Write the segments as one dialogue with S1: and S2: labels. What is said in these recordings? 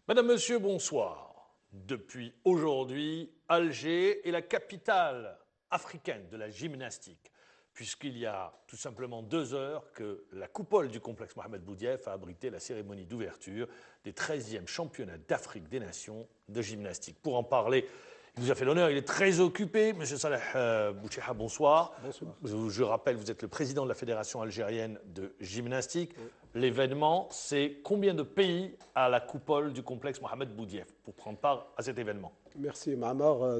S1: Madame, Monsieur, bonsoir. Depuis aujourd'hui, Alger est la capitale africaine de la gymnastique, puisqu'il y a tout simplement 2 heures que la coupole du complexe Mohamed Boudiaf a abrité la cérémonie d'ouverture des 13e championnats d'Afrique des Nations de gymnastique. Pour en parler, il nous a fait l'honneur, il est très occupé. Monsieur Salah Boucheha, bonsoir.
S2: Bonsoir.
S1: Je rappelle, vous êtes le président de la Fédération algérienne de gymnastique.
S2: Oui.
S1: L'événement, c'est combien de pays à la coupole du complexe Mohamed Boudiaf pour prendre part à cet événement?
S2: Merci Mahamar.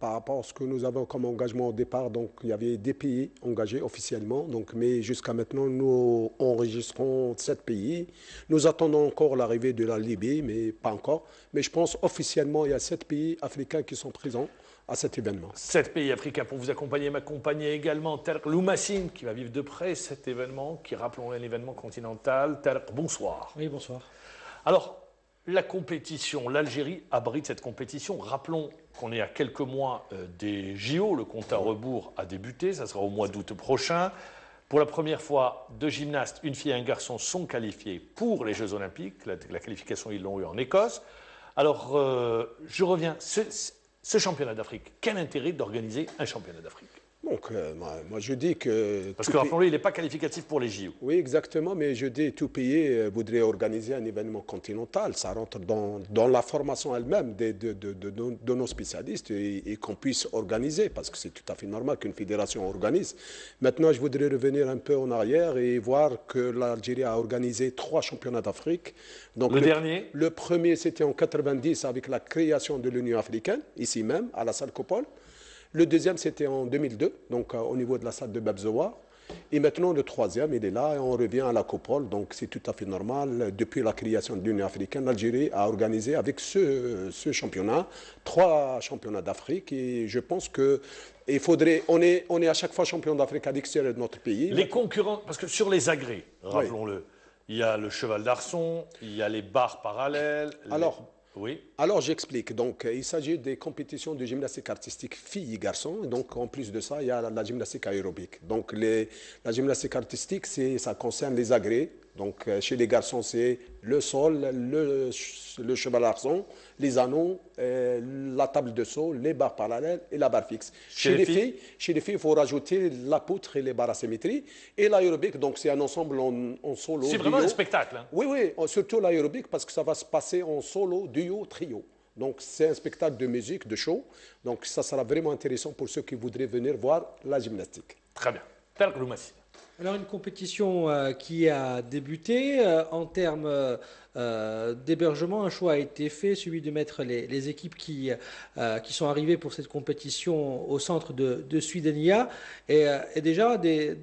S2: Par rapport à ce que nous avons comme engagement au départ, il y avait des pays engagés officiellement. Mais jusqu'à maintenant, nous enregistrons 7 pays. Nous attendons encore l'arrivée de la Libye, mais pas encore. Mais je pense officiellement, il y a 7 pays africains qui sont présents à cet événement.
S1: 7 pays africains pour vous accompagner, m'accompagner également Tarek Loumassine qui va vivre de près cet événement, qui rappelons un événement continental. Tarek, bonsoir.
S3: Oui, bonsoir.
S1: Alors, la compétition, l'Algérie abrite cette compétition. Rappelons qu'on est à quelques mois des JO, le compte à rebours a débuté, ça sera au mois d'août prochain. Pour la première fois, 2 gymnastes, une fille et un garçon, sont qualifiés pour les Jeux Olympiques. La qualification, ils l'ont eu en Écosse. Alors, je reviens. Ce championnat d'Afrique, quel intérêt d'organiser un championnat d'Afrique?
S2: Moi, je dis que...
S1: Parce que, rappelons-le, il n'est pas qualificatif pour les JO.
S2: Oui, exactement, mais je dis tout pays voudrait organiser un événement continental. Ça rentre dans la formation elle-même de nos spécialistes et qu'on puisse organiser, parce que c'est tout à fait normal qu'une fédération organise. Maintenant, je voudrais revenir un peu en arrière et voir que l'Algérie a organisé 3 championnats d'Afrique.
S1: Le dernier?
S2: Le premier, c'était en 90 avec la création de l'Union africaine, ici même, à la salle Copole. Le deuxième, c'était en 2002, au niveau de la salle de Babzoa. Et maintenant, le troisième, il est là et on revient à la Copole. Donc, c'est tout à fait normal. Depuis la création de l'Union africaine, l'Algérie a organisé avec ce championnat 3 championnats d'Afrique. Et je pense que il faudrait, on est à chaque fois champion d'Afrique à l'extérieur de notre pays.
S1: Les concurrents, parce que sur les agrès, rappelons-le, il y a le cheval d'arçon, il y a les barres parallèles.
S2: Alors, j'explique. Il s'agit des compétitions de gymnastique artistique filles et garçons. Donc, en plus de ça, il y a la gymnastique aérobique. La gymnastique artistique, ça concerne les agrès. Chez les garçons, c'est le sol, le cheval arçon, les anneaux, la table de saut, les barres parallèles et la barre fixe. Chez les filles, il faut rajouter la poutre et les barres à symétrie. Et l'aérobique, c'est un ensemble en solo.
S1: C'est vraiment un spectacle. Hein.
S2: Oui, surtout l'aérobique parce que ça va se passer en solo, duo, trio. C'est un spectacle de musique, de show. Ça sera vraiment intéressant pour ceux qui voudraient venir voir la gymnastique.
S1: Très bien. Tarek Loumassine.
S3: Alors une compétition qui a débuté en termes d'hébergement, un choix a été fait, celui de mettre les équipes qui sont arrivées pour cette compétition au centre de Suidania et déjà des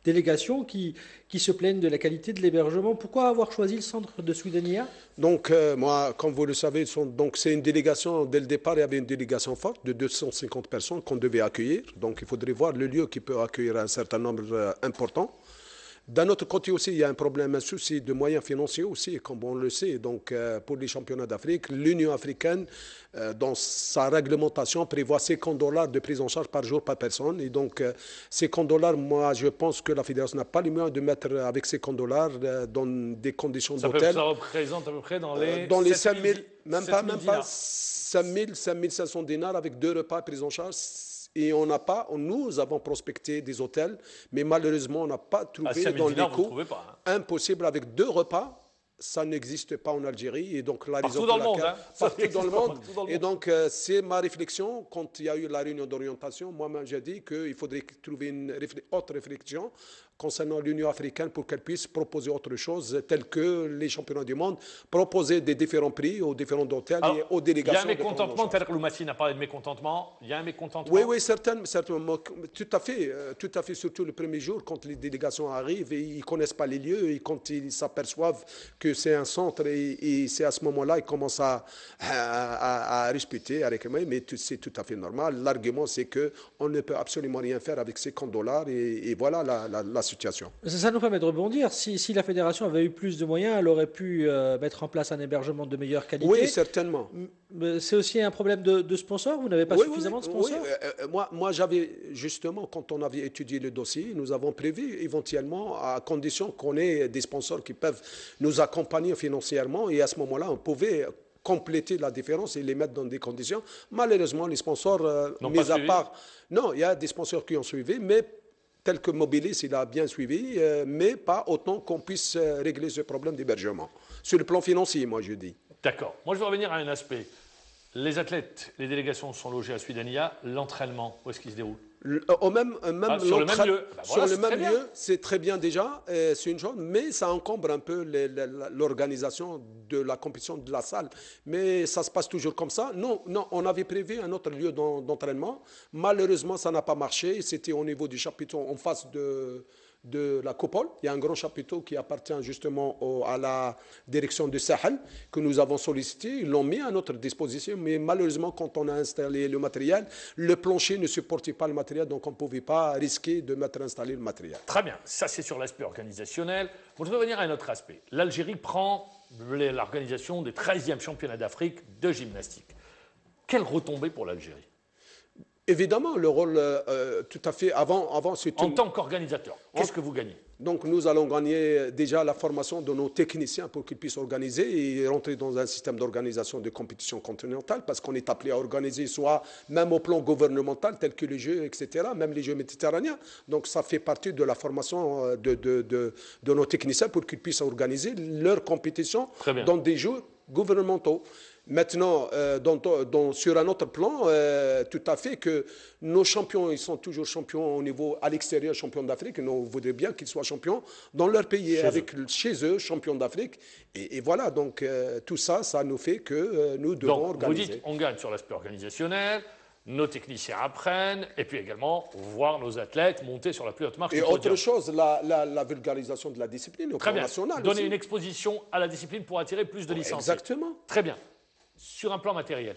S3: délégations qui se plaignent de la qualité de l'hébergement. Pourquoi avoir choisi le centre de Suidania?
S2: Moi, comme vous le savez, c'est une délégation, dès le départ, il y avait une délégation forte de 250 personnes qu'on devait accueillir. Il faudrait voir le lieu qui peut accueillir un certain nombre important. D'un autre côté aussi, il y a un problème, un souci de moyens financiers aussi, comme on le sait. Pour les championnats d'Afrique, l'Union africaine, dans sa réglementation, prévoit $50 de prise en charge par jour par personne. Et $50, moi, je pense que la fédération n'a pas les moyens de mettre avec $50 dans des conditions d'hôtel.
S1: Ça représente à peu près dans les
S2: 5 000, même pas 5 500 dinars avec 2 repas pris en charge. Et nous avons prospecté des hôtels, mais malheureusement, on n'a pas trouvé dans les coûts. Impossible avec 2 repas. Ça n'existe pas en Algérie. Et
S1: partout dans le monde.
S2: Partout dans le monde. Et c'est ma réflexion quand il y a eu la réunion d'orientation. Moi-même, j'ai dit qu'il faudrait trouver une autre réflexion concernant l'Union africaine pour qu'elle puisse proposer autre chose, tel que les championnats du monde, proposer des différents prix aux différents hôtels et aux délégations.
S1: Il y a un mécontentement, Tarek Loumassine a parlé de mécontentement. Il y a un mécontentement.
S2: Oui, certainement. Tout à fait, surtout le premier jour, quand les délégations arrivent et ils ne connaissent pas les lieux, et quand ils s'aperçoivent que c'est un centre, et c'est à ce moment-là qu'ils commencent à respecter, à réclamer, mais c'est tout à fait normal. L'argument, c'est qu'on ne peut absolument rien faire avec $50, et voilà la situation.
S3: Ça nous permet de rebondir. Si la fédération avait eu plus de moyens, elle aurait pu mettre en place un hébergement de meilleure qualité.
S2: Oui, certainement.
S3: C'est aussi un problème de sponsors. Vous n'avez pas suffisamment de sponsors.
S2: Oui. Moi j'avais justement, quand on avait étudié le dossier, nous avons prévu éventuellement, à condition qu'on ait des sponsors qui peuvent nous accompagner financièrement, et à ce moment-là, on pouvait compléter la différence et les mettre dans des conditions. Malheureusement, les sponsors, mis à part... Non, il y a des sponsors qui ont suivi, mais tel que Mobilis, il a bien suivi, mais pas autant qu'on puisse régler ce problème d'hébergement. Sur le plan financier, moi, je dis.
S1: D'accord. Moi, je veux revenir à un aspect. Les athlètes, les délégations sont logées à Suidania. L'entraînement, où est-ce qu'il se déroule?
S2: Sur le même lieu.
S1: Sur le
S2: même lieu, c'est très bien déjà, c'est une chose, mais ça encombre un peu l'organisation de la compétition de la salle. Mais ça se passe toujours comme ça. Non, on avait prévu un autre lieu d'entraînement. Malheureusement, ça n'a pas marché. C'était au niveau du chapiteau en face de la coupole. Il y a un grand chapiteau qui appartient justement à la direction du Sahel que nous avons sollicité. Ils l'ont mis à notre disposition, mais malheureusement, quand on a installé le matériel, le plancher ne supportait pas le matériel, donc on ne pouvait pas risquer de mettre installé le matériel.
S1: Très bien, ça c'est sur l'aspect organisationnel. Bon, je vais revenir à un autre aspect. L'Algérie prend l'organisation des 13e championnats d'Afrique de gymnastique. Quelle retombée pour l'Algérie?
S2: Évidemment, le rôle tout à fait avant c'était...
S1: En tant qu'organisateur, qu'est-ce que vous gagnez?
S2: Donc nous allons gagner déjà la formation de nos techniciens pour qu'ils puissent organiser et rentrer dans un système d'organisation de compétition continentale, parce qu'on est appelé à organiser soit même au plan gouvernemental tel que les Jeux, etc., même les Jeux méditerranéens. Donc ça fait partie de la formation de nos techniciens pour qu'ils puissent organiser leurs compétitions dans des Jeux gouvernementaux. Maintenant, sur un autre plan, tout à fait que nos champions, ils sont toujours champions au niveau à l'extérieur, champions d'Afrique. Nous, on voudrait bien qu'ils soient champions dans leur pays, chez eux, champions d'Afrique. Et voilà, donc tout ça, ça nous fait que nous devons organiser.
S1: Vous dites, on gagne sur l'aspect organisationnel, nos techniciens apprennent, et puis également voir nos athlètes monter sur la plus haute marche.
S2: Et autre chose, la vulgarisation de la discipline au plan national.
S1: Donner une exposition à la discipline pour attirer plus de licenciés.
S2: Exactement.
S1: Très bien. Sur un plan matériel.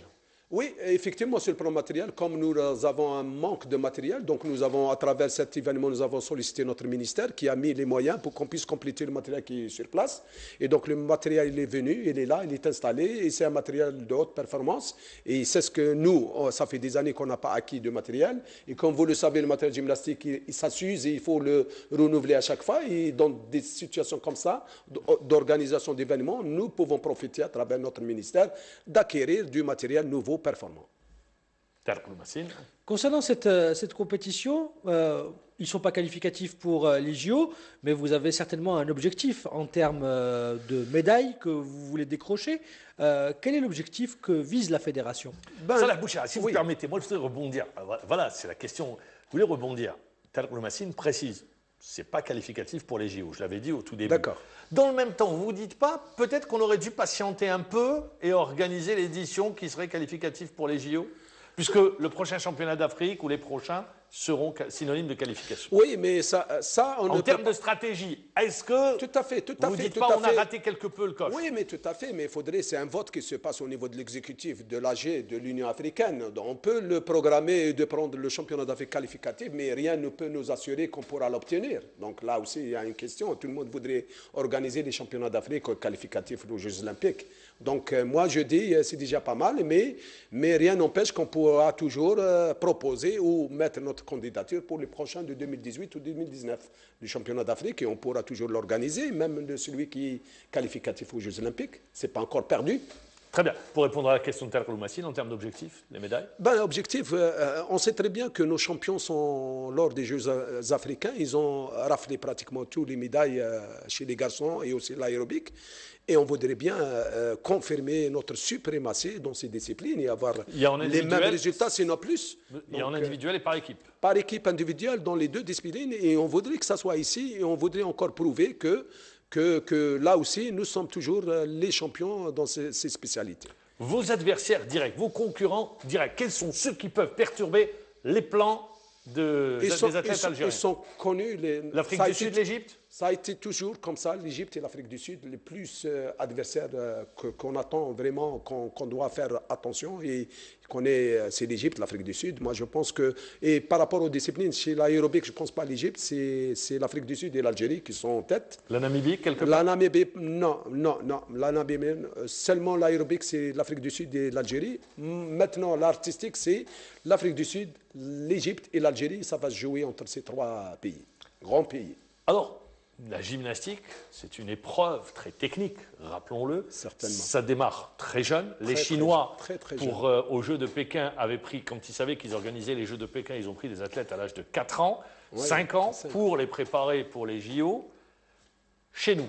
S2: Oui, effectivement, sur le plan matériel, comme nous avons un manque de matériel, donc nous avons, à travers cet événement, nous avons sollicité notre ministère qui a mis les moyens pour qu'on puisse compléter le matériel qui est sur place. Et donc le matériel, il est venu, il est là, il est installé, et c'est un matériel de haute performance. Et c'est ce que nous, ça fait des années qu'on n'a pas acquis de matériel. Et comme vous le savez, le matériel gymnastique, ça s'use et il faut le renouveler à chaque fois. Et dans des situations comme ça, d'organisation d'événements, nous pouvons profiter à travers notre ministère d'acquérir du matériel nouveau performant.
S3: Concernant cette compétition, ils ne sont pas qualificatifs pour les JO, mais vous avez certainement un objectif en termes de médailles que vous voulez décrocher. Quel est l'objectif que vise la fédération?
S1: Salah Bouchra, si vous permettez, moi je voudrais rebondir. Voilà, c'est la question. Vous voulez rebondir? Tarek Loumassine précise, ce n'est pas qualificatif pour les JO, je l'avais dit au tout début.
S2: D'accord.
S1: Dans le même temps, vous ne vous dites pas, peut-être qu'on aurait dû patienter un peu et organiser l'édition qui serait qualificative pour les JO? Puisque le prochain championnat d'Afrique ou les prochains seront synonymes de qualification.
S2: Oui, mais ça on
S1: en termes de stratégie, est-ce que
S2: tout à fait,
S1: vous ne dites pas on a raté quelque peu le coche?
S2: Oui, mais tout à fait, mais il faudrait, c'est un vote qui se passe au niveau de l'exécutif, de l'AG, de l'Union africaine. Donc, on peut le programmer de prendre le championnat d'Afrique qualificatif, mais rien ne peut nous assurer qu'on pourra l'obtenir. Donc là aussi, il y a une question. Tout le monde voudrait organiser les championnats d'Afrique qualificatifs aux Jeux Olympiques. Donc moi, je dis, c'est déjà pas mal, mais rien n'empêche qu'on pourra toujours proposer ou mettre notre candidature pour les prochains de 2018 ou 2019 du championnat d'Afrique, et on pourra toujours l'organiser, même celui qui est qualificatif aux Jeux Olympiques. Ce n'est pas encore perdu.
S1: Très bien. Pour répondre à la question de Tarek Loumassine, en termes d'objectifs, les médailles?
S2: Objectif, on sait très bien que nos champions sont, lors des Jeux africains, ils ont raflé pratiquement toutes les médailles chez les garçons et aussi l'aérobic. Et on voudrait bien confirmer notre suprématie dans ces disciplines et avoir les mêmes résultats, sinon plus.
S1: Il y a en individuel et par équipe.
S2: Par équipe individuelle dans les deux disciplines. Et on voudrait que ça soit ici. Et on voudrait encore prouver que là aussi, nous sommes toujours les champions dans ces spécialités.
S1: Vos adversaires directs, vos concurrents directs, quels sont ceux qui peuvent perturber les plans des athlètes algériens?
S2: Ils sont connus.
S1: L'Afrique du Sud, l'Égypte?
S2: Ça a été toujours comme ça, l'Égypte et l'Afrique du Sud, les plus adversaires qu'on attend vraiment, qu'on doit faire attention. Et c'est l'Égypte, l'Afrique du Sud. Moi, je pense que, et par rapport aux disciplines, chez l'aérobic, je ne pense pas à l'Égypte, c'est l'Afrique du Sud et l'Algérie qui sont en tête.
S1: La Namibie, quelque part?
S2: La Namibie, non. La Namibie, seulement l'aérobic, c'est l'Afrique du Sud et l'Algérie. Maintenant, l'artistique, c'est l'Afrique du Sud, l'Égypte et l'Algérie. Ça va se jouer entre ces trois pays, grands pays.
S1: Alors, la gymnastique, c'est une épreuve très technique, rappelons-le.
S2: Certainement.
S1: Ça démarre très jeune. Les Chinois, aux Jeux de Pékin, avaient pris, quand ils savaient qu'ils organisaient les Jeux de Pékin, ils ont pris des athlètes à l'âge de 4 ans, 5 ans, pour les préparer pour les JO. Chez nous,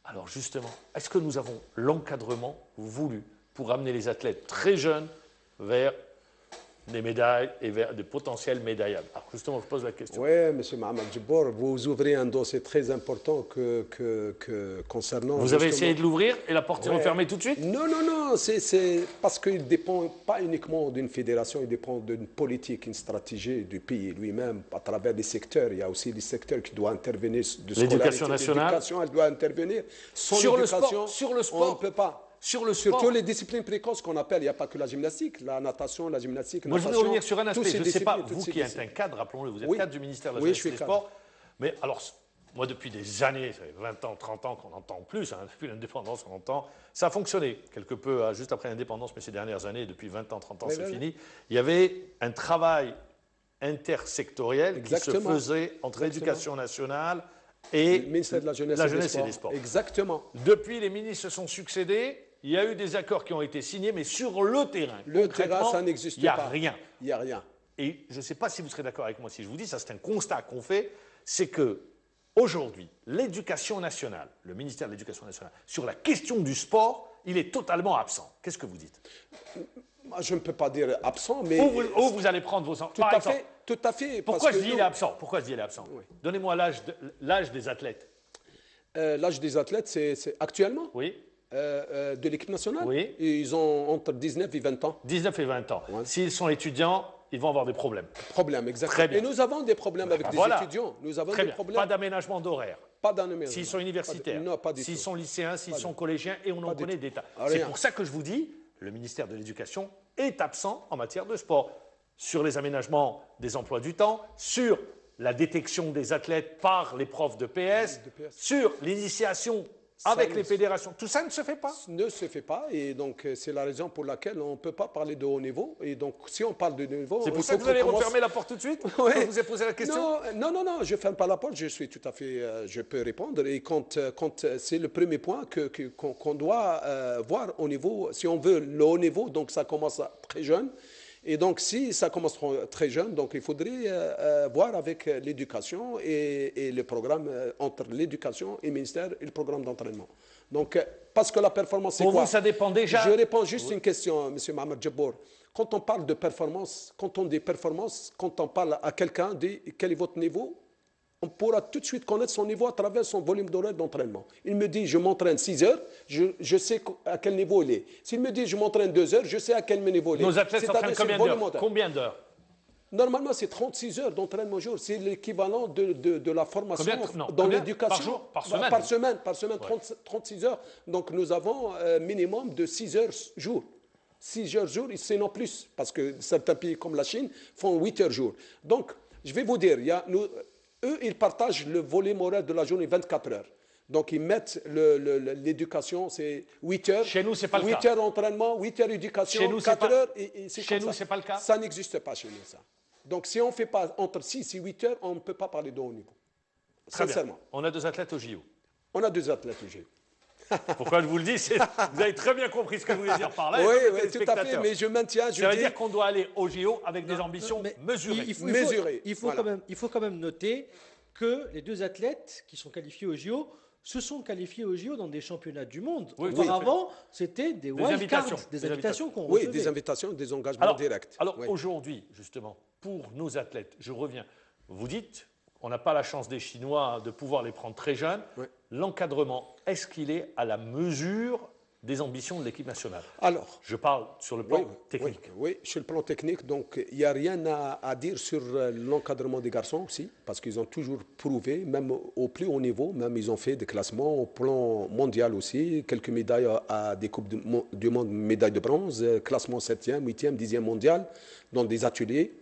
S1: alors justement, est-ce que nous avons l'encadrement voulu pour amener les athlètes très jeunes vers des médailles et vers des potentiels médaillables? Alors justement, je pose la question.
S2: Oui, M. Mohamed Djibour, vous ouvrez un dossier très important concernant...
S1: Vous avez essayé de l'ouvrir et la porte est refermée tout de suite?
S2: Non, c'est parce qu'il ne dépend pas uniquement d'une fédération, il dépend d'une politique, une stratégie du pays lui-même à travers des secteurs. Il y a aussi des secteurs qui doivent intervenir.
S1: L'éducation nationale.
S2: L'éducation, elle doit intervenir.
S1: Sur le sport,
S2: on ne peut pas.
S1: Surtout
S2: les disciplines précoces qu'on appelle, il n'y a pas que la gymnastique, la natation, la gymnastique,
S1: moi, je voudrais revenir sur un aspect. Je ne sais pas, vous qui êtes
S2: disciplines.
S1: un cadre, rappelons-le, vous êtes cadre du ministère de la Jeunesse et des Sports. Mais alors, moi, depuis des années, ça fait 20 ans, 30 ans qu'on entend plus, depuis l'indépendance, on entend, ça a fonctionné quelque peu juste après l'indépendance, mais ces dernières années, depuis 20 ans, 30 ans, c'est fini. Il y avait un travail intersectoriel qui se faisait entre l'éducation nationale et
S2: le ministère de la Jeunesse,
S1: et des Sports.
S2: Exactement.
S1: Depuis, les ministres se sont succédés. Il y a eu des accords qui ont été signés, mais sur le terrain,
S2: ça n'existe pas.
S1: Il
S2: n'y a rien.
S1: Et je ne sais pas si vous serez d'accord avec moi si je vous dis, ça c'est un constat qu'on fait, c'est que aujourd'hui, l'éducation nationale, le ministère de l'Éducation nationale, sur la question du sport, il est totalement absent. Qu'est-ce que vous dites?
S2: Je ne peux pas dire absent, mais...
S1: Où vous allez prendre vos...
S2: Tout à fait.
S1: Pourquoi je dis il est absent? Donnez-moi l'âge des athlètes.
S2: L'âge des athlètes, c'est actuellement?
S1: Oui.
S2: De l'équipe nationale?
S1: Oui.
S2: Et ils ont entre 19 et 20 ans.
S1: 19 et 20 ans. Ouais. S'ils sont étudiants, ils vont avoir des problèmes.
S2: Exactement.
S1: Très bien.
S2: Et nous avons des problèmes avec des étudiants. Nous avons des problèmes.
S1: Pas d'aménagement d'horaire.
S2: Pas d'aménagement.
S1: S'ils sont universitaires.
S2: Non, pas du tout.
S1: S'ils sont lycéens, s'ils sont collégiens, et on en connaît des tas. C'est pour ça que je vous dis, le ministère de l'Éducation est absent en matière de sport. Sur les aménagements des emplois du temps, sur la détection des athlètes par les profs de PS, sur l'initiation avec les fédérations. Tout ça ne se fait pas.
S2: Ne se fait pas, et donc c'est la raison pour laquelle on ne peut pas parler de haut niveau. Et donc si on parle de haut niveau...
S1: C'est pour ça que vous allez refermer la porte tout de suite?
S2: Oui.
S1: Je vous ai posé la question?
S2: Non, je ne ferme pas la porte, je suis tout à fait... je peux répondre. Et quand c'est le premier point qu'on doit voir au niveau... Si on veut le haut niveau, donc ça commence très jeune. Et donc, si ça commence très jeune, donc il faudrait voir avec l'éducation et le programme entre l'éducation et le ministère et le programme d'entraînement. Donc, parce que la performance, c'est quoi?
S1: Pour vous, ça dépend déjà.
S2: Je réponds juste une question, M. Mohamed Djibour. Quand on parle de performance, quand on dit performance, quand on parle à quelqu'un, dit quel est votre niveau, on pourra tout de suite connaître son niveau à travers son volume d'horaire d'entraînement. Il me dit, je m'entraîne 6 heures, je sais à quel niveau il est. S'il me dit, je m'entraîne 2 heures, je sais à quel niveau il est.
S1: Nos athlètes s'entraînent combien d'heures?
S2: Normalement, c'est 36 heures d'entraînement jour. C'est l'équivalent de la formation dans l'éducation.
S1: Par semaine?
S2: Par semaine, 36 heures. Donc, nous avons un minimum de 6 heures jour. 6 heures jour, c'est non plus. Parce que certains pays comme la Chine font 8 heures jour. Donc, je vais vous dire, eux, ils partagent le volume horaire de la journée 24 heures. Donc, ils mettent l'éducation, c'est 8 heures.
S1: Chez nous, c'est pas le cas.
S2: 8 heures entraînement, 8 heures éducation,
S1: chez nous,
S2: 4 heures.
S1: Chez nous, c'est pas le cas.
S2: Ça n'existe pas chez nous, ça. Donc, si on ne fait pas entre 6 et 8 heures, on ne peut pas parler de haut niveau.
S1: Très sincèrement. Bien. On a 2 athlètes au JO.
S2: On a 2 athlètes au JO.
S1: Pourquoi je vous le dis, vous avez très bien compris ce que je voulais dire par là.
S2: Oui, tout à fait, mais je maintiens.
S1: Ça veut dire qu'on doit aller au JO avec des ambitions mesurées.
S3: Il faut quand même noter que les 2 athlètes qui sont qualifiés au JO se sont qualifiés au JO dans des championnats du monde. Auparavant, c'était des wildcards, des invitations qu'on recevait.
S2: Oui, des invitations, des engagements directs.
S1: Alors aujourd'hui, justement, pour nos athlètes, je reviens, vous dites, on n'a pas la chance des Chinois de pouvoir les prendre très jeunes. L'encadrement, est-ce qu'il est à la mesure des ambitions de l'équipe nationale?
S2: Alors,
S1: Je parle sur le plan technique.
S2: Oui, sur le plan technique, donc il n'y a rien à dire sur l'encadrement des garçons aussi, parce qu'ils ont toujours prouvé, même au plus haut niveau, même ils ont fait des classements au plan mondial aussi, quelques médailles à des Coupes du Monde, médailles de bronze, classement 7e, 8e, 10e mondial, dans des ateliers.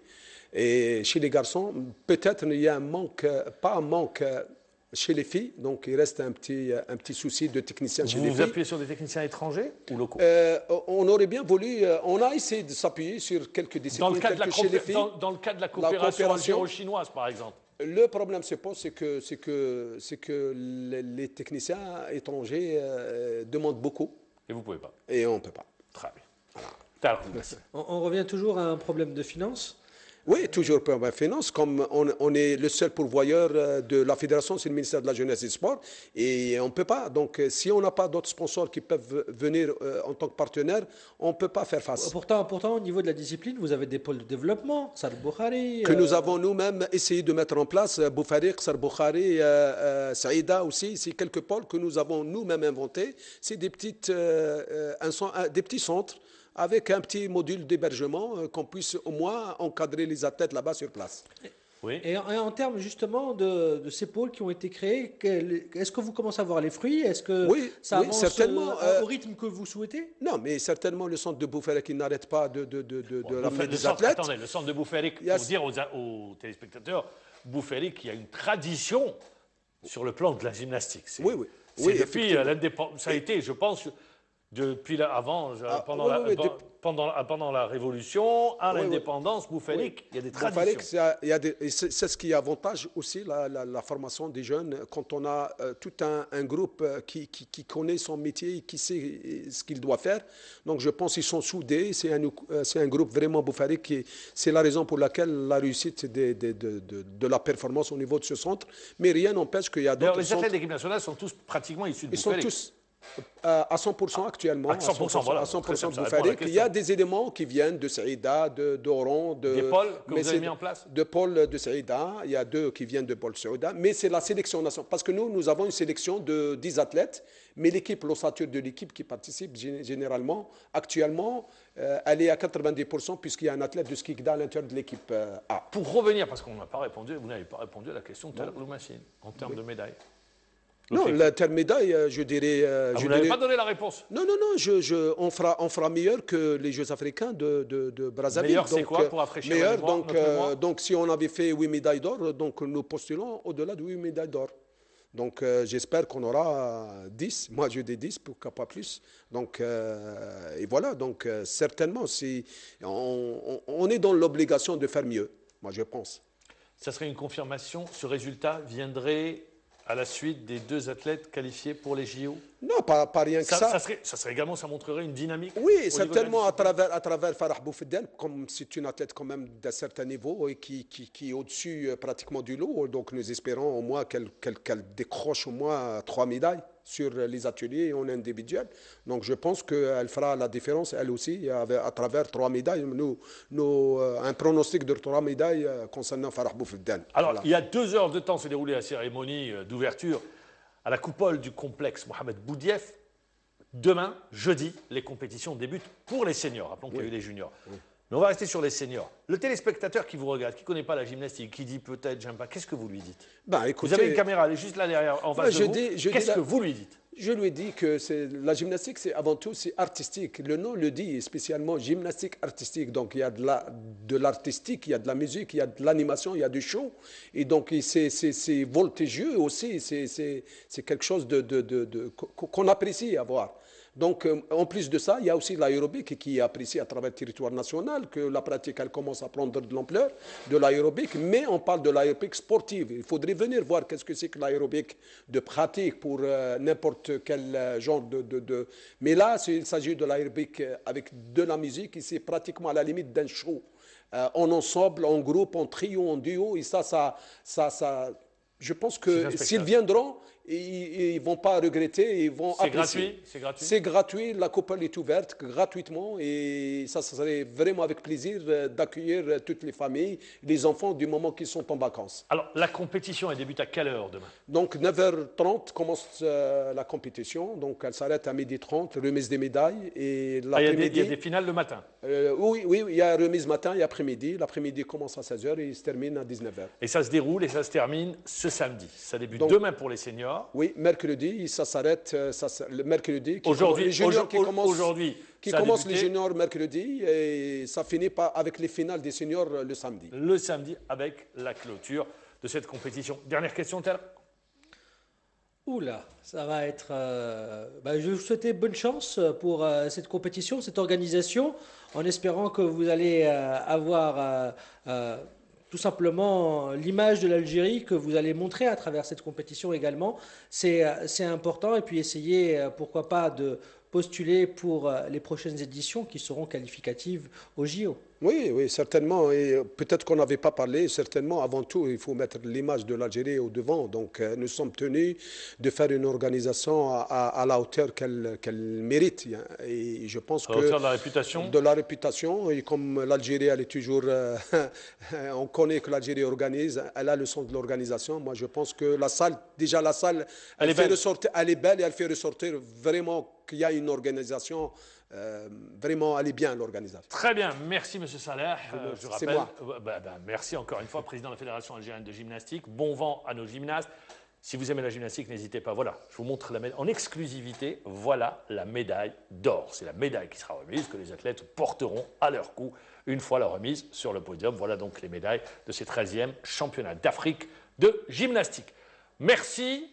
S2: Et chez les garçons, peut-être il y a un manque, pas un manque chez les filles, donc il reste un petit souci de technicien chez les
S1: Vous
S2: filles.
S1: vous appuyez sur des techniciens étrangers ou locaux?
S2: On aurait bien voulu, on a essayé de s'appuyer sur quelques disciplines,
S1: Dans le cas de
S2: chez les filles.
S1: dans le cas de la coopération algéro-chinoise, par exemple.
S2: Le problème se pose, c'est que les techniciens étrangers demandent beaucoup
S1: Et vous ne pouvez pas.
S2: et on ne peut pas.
S1: Très bien. Voilà.
S3: On revient toujours à un problème de finances.
S2: Oui, toujours pour la finance, comme on est le seul pourvoyeur de la fédération, c'est le ministère de la Jeunesse et des Sports, et on ne peut pas. Donc, si on n'a pas d'autres sponsors qui peuvent venir en tant que partenaires, on ne peut pas faire face.
S3: Pourtant, au niveau de la discipline, vous avez des pôles de développement, Sar Boukhari.
S2: Que nous avons nous-mêmes essayé de mettre en place, Boufarik, Sar Boukhari, Saïda aussi, c'est quelques pôles que nous avons nous-mêmes inventés. C'est des petits centres avec un petit module d'hébergement, qu'on puisse au moins encadrer les athlètes là-bas sur place.
S1: Oui.
S3: Et en termes justement de ces pôles qui ont été créés, est-ce que vous commencez à voir les fruits? Est-ce que ça avance
S2: certainement,
S3: au rythme que vous souhaitez?
S2: Non, mais certainement le centre de Boufarik qui n'arrête pas de ramener des athlètes.
S1: Attendez, le centre de Boufarik, pour dire aux téléspectateurs, Boufarik, il y a une tradition sur le plan de la gymnastique.
S2: Oui.
S1: Depuis l'indépendance, ça a été, je pense, depuis pendant la Révolution, à l'indépendance, Boufarik, il y a des traditions.
S2: C'est ce qui est avantage aussi, la formation des jeunes, quand on a tout un groupe qui connaît son métier et qui sait ce qu'il doit faire. Donc je pense qu'ils sont soudés, c'est un groupe vraiment Boufarik, c'est la raison pour laquelle la réussite de la performance au niveau de ce centre. Mais rien n'empêche qu'il y a d'autres centres.
S1: Les athlètes de l'équipe nationale sont tous pratiquement issus de Boufarik.
S2: Ils sont tous à 100% actuellement.
S1: À 100%, voilà.
S2: À 100% de Boufarik. Il y a des éléments qui viennent de Saïda, d'Oran,
S1: des pôles que vous avez mis en place?
S2: De pôles de Saïda. Il y a 2 qui viennent de pôle Saïda. Mais c'est la sélection nationale. Parce que nous avons une sélection de 10 athlètes. Mais l'ossature de l'équipe qui participe, généralement, actuellement, elle est à 90% puisqu'il y a un athlète de skikda à l'intérieur de l'équipe A.
S1: Pour revenir, parce qu'on n'a pas répondu, vous n'avez pas répondu à la question de Talal Loumassine, en termes de médailles.
S2: Non, la terme médaille, je dirais.
S1: Vous n'avez pas donné la réponse?
S2: Non, on fera meilleur que les Jeux africains de Brazzaville.
S1: Meilleur, c'est quoi pour rafraîchir
S2: meilleur,
S1: notre mémoire?
S2: donc, si on avait fait 8 médailles d'or, donc nous postulons au-delà de 8 médailles d'or. Donc, j'espère qu'on aura 10. Moi, je dis 10, pourquoi pas plus. Donc, et voilà. Donc, certainement, on est dans l'obligation de faire mieux, moi, je pense.
S1: Ça serait une confirmation. Ce résultat viendrait à la suite des 2 athlètes qualifiés pour les JO?
S2: Non, pas rien que ça.
S1: Ça serait également, ça montrerait une dynamique?
S2: Oui, certainement à travers Farah Boufedel, comme c'est une athlète quand même d'un certain niveau et qui est au-dessus pratiquement du lot. Donc nous espérons au moins qu'elle décroche au moins 3 médailles sur les ateliers et en individuel. Donc je pense qu'elle fera la différence elle aussi à travers 3 médailles. Un pronostic de 3 médailles concernant Farah Boufedel.
S1: Alors,
S2: voilà.
S1: Il y a 2 heures de temps s'est déroulée la cérémonie d'ouverture à la coupole du complexe Mohamed Boudief. Demain, jeudi, les compétitions débutent pour les seniors. Rappelons qu'il y a eu les juniors. Oui. Mais on va rester sur les seniors. Le téléspectateur qui vous regarde, qui ne connaît pas la gymnastique, qui dit peut-être j'aime pas, qu'est-ce que vous lui dites?
S2: Écoutez,
S1: vous avez une caméra, elle est juste là derrière, en face de vous. Qu'est-ce que vous lui dites?
S2: Je lui dis que la gymnastique, c'est avant tout artistique. Le nom le dit, spécialement gymnastique artistique. Donc il y a de l'artistique, il y a de la musique, il y a de l'animation, il y a du show. Et donc c'est voltigieux aussi. C'est quelque chose qu'on apprécie à voir. Donc, en plus de ça, il y a aussi l'aérobic qui est apprécié à travers le territoire national, que la pratique, elle commence à prendre de l'ampleur de l'aérobic, mais on parle de l'aérobic sportive. Il faudrait venir voir qu'est-ce que c'est que l'aérobic de pratique pour n'importe quel genre de... Mais là, il s'agit de l'aérobic avec de la musique, et c'est pratiquement à la limite d'un show. En ensemble, en groupe, en trio, en duo, et ça je pense que s'ils viendront, ils ne vont pas regretter, ils vont apprécier.
S1: C'est gratuit.
S2: C'est gratuit, la coupe est ouverte gratuitement et ça serait vraiment avec plaisir d'accueillir toutes les familles, les enfants du moment qu'ils sont en vacances.
S1: Alors, la compétition, elle débute à quelle heure demain?
S2: Donc 9h30 commence la compétition, donc elle s'arrête à 12h30, remise des médailles et l'après-midi.
S1: Il y a des finales le matin.
S2: Oui, il y a remise matin et après-midi. L'après-midi commence à 16h et il se termine à 19h.
S1: Et ça se déroule et ça se termine ce samedi. Ça débute
S2: Donc,
S1: demain pour les seniors.
S2: Oui, mercredi, ça s'arrête le mercredi.
S1: Aujourd'hui,
S2: qui commence les juniors mercredi et ça finit avec les finales des seniors le samedi.
S1: Le samedi avec la clôture de cette compétition. Dernière question, Tel.
S3: Oula, ça va être... je vais vous souhaiter bonne chance pour cette compétition, cette organisation, en espérant que vous allez avoir tout simplement l'image de l'Algérie que vous allez montrer à travers cette compétition également. C'est important et puis essayer, pourquoi pas, de postuler pour les prochaines éditions qui seront qualificatives au JO.
S2: Oui, certainement. Et peut-être qu'on n'avait pas parlé. Certainement, avant tout, il faut mettre l'image de l'Algérie au devant. Donc, nous sommes tenus de faire une organisation à la hauteur qu'elle mérite. Et je pense que...
S1: À la hauteur de la réputation.
S2: De la réputation. Et comme l'Algérie, elle est toujours... on connaît que l'Algérie organise. Elle a le sens de l'organisation. Moi, je pense que la salle, elle est belle et elle fait ressortir vraiment qu'il y a une organisation... vraiment, elle est bien, l'organisation.
S1: Très bien, merci M. Saleh. Je rappelle,
S2: moi.
S1: Merci encore une fois, président de la Fédération algérienne de gymnastique. Bon vent à nos gymnastes. Si vous aimez la gymnastique, n'hésitez pas. Voilà, je vous montre la médaille en exclusivité. Voilà la médaille d'or. C'est la médaille qui sera remise, que les athlètes porteront à leur cou une fois la remise sur le podium. Voilà donc les médailles de ces 13e championnats d'Afrique de gymnastique. Merci.